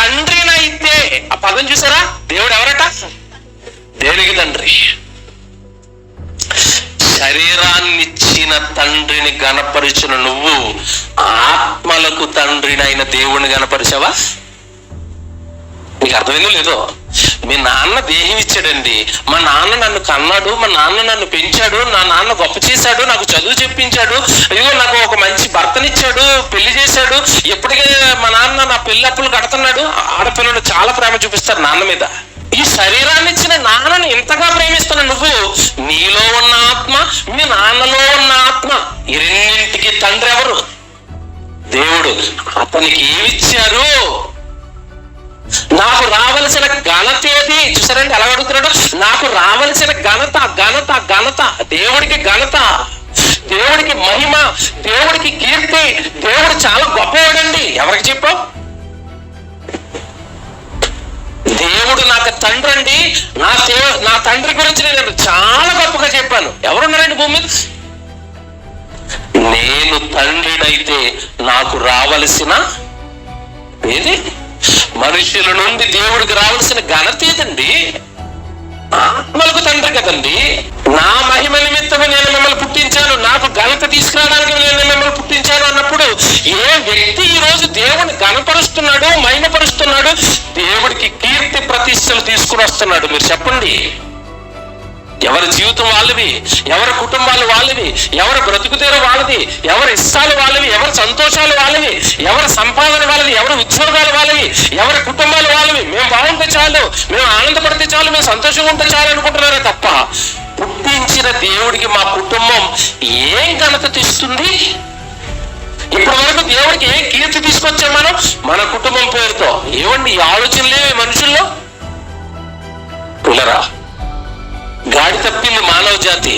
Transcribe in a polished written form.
తండ్రినైతే, ఆ పదం చూసారా? దేవుడు ఎవరట? దేనికి తండ్రి? శరీరాన్నిచ్చిన తండ్రిని గణపరిచిన నువ్వు ఆత్మలకు తండ్రినైన దేవుణ్ణి గణపరిచావా? నీకు అర్థమైందో లేదో? మీ నాన్న దేహం ఇచ్చాడండి. మా నాన్న నన్ను కన్నాడు, మా నాన్న నన్ను పెంచాడు, నా నాన్న గొప్ప చేశాడు, నాకు చదువు చెప్పించాడు, ఇదిగో నాకు ఒక మంచి భర్తనిచ్చాడు, పెళ్లి చేశాడు, ఎప్పటికే మా నాన్న నా పెళ్లి అప్పులు కడుతున్నాడు. ఆడపిల్లలు చాలా ప్రేమ చూపిస్తారు నాన్న మీద. ఈ శరీరాన్ని ఇచ్చిన నాన్నని ఇంతగా ప్రేమిస్తున్న నువ్వు, నీలో ఉన్న ఆత్మ, మీ నాన్నలో ఉన్న ఆత్మ, ఈ రెండింటికి తండ్రి ఎవరు? దేవుడు. అతనికి ఏమిచ్చారు? నాకు రావలసిన ఘనత ఏది? చూసారండి ఎలా అడుగుతున్నాడు? నాకు రావలసిన ఘనత, ఘనత, ఘనత. దేవుడికి ఘనత, దేవుడికి మహిమ, దేవుడికి కీర్తి. దేవుడు చాలా గొప్పవాడండి. ఎవరికి చెప్పావు? దేవుడు నాకు తండ్రి అండి. నా తండ్రి గురించి నేను చాలా గొప్పగా చెప్పాను. ఎవరున్నారండి భూమి మీద? నేను తండ్రినైతే నాకు రావలసిన ఏది? మనుషుల నుండి దేవుడికి రావాల్సిన ఘనత ఏదండి? ఆత్మలకు తండ్రి కదండి. నా మహిమ నిమిత్తమే నేను మిమ్మల్ని పుట్టించాను, నాకు ఘనత తీసుకురావడానికి నేను మిమ్మల్ని పుట్టించాను అన్నప్పుడు ఏ వ్యక్తి ఈ రోజు దేవుని ఘనపరుస్తున్నాడు, మహిమపరుస్తున్నాడు, దేవుడికి కీర్తి ప్రతిష్టలు తీసుకుని వస్తున్నాడు? మీరు చెప్పండి. ఎవరి జీవితం వాళ్ళవి, ఎవరి కుటుంబాలు వాళ్ళవి, ఎవరి బ్రతుకుతేరు వాళ్ళది, ఎవరి ఇష్టాలు వాళ్ళవి, ఎవరి సంతోషాలు వాళ్ళవి, ఎవరి సంపాదన వాళ్ళది, ఎవరి ఉద్యోగాలు వాళ్ళవి, ఎవరి కుటుంబాలు వాళ్ళవి. మేము బాగుంటే చాలు, మేము ఆనందపడితే చాలు, మేము సంతోషంగా ఉంటే చాలు అనుకుంటున్నారే తప్ప, పుట్టించిన దేవుడికి మా కుటుంబం ఏం ఘనత తెస్తుంది? ఇప్పటి వరకు దేవుడికి ఏం కీర్తి తీసుకొచ్చాం మనం మన కుటుంబం పేరుతో? ఏమండి ఈ ఆలోచనలే మనుషుల్లో? పిల్లరా, గాడి తప్పింది మానవ జాతి.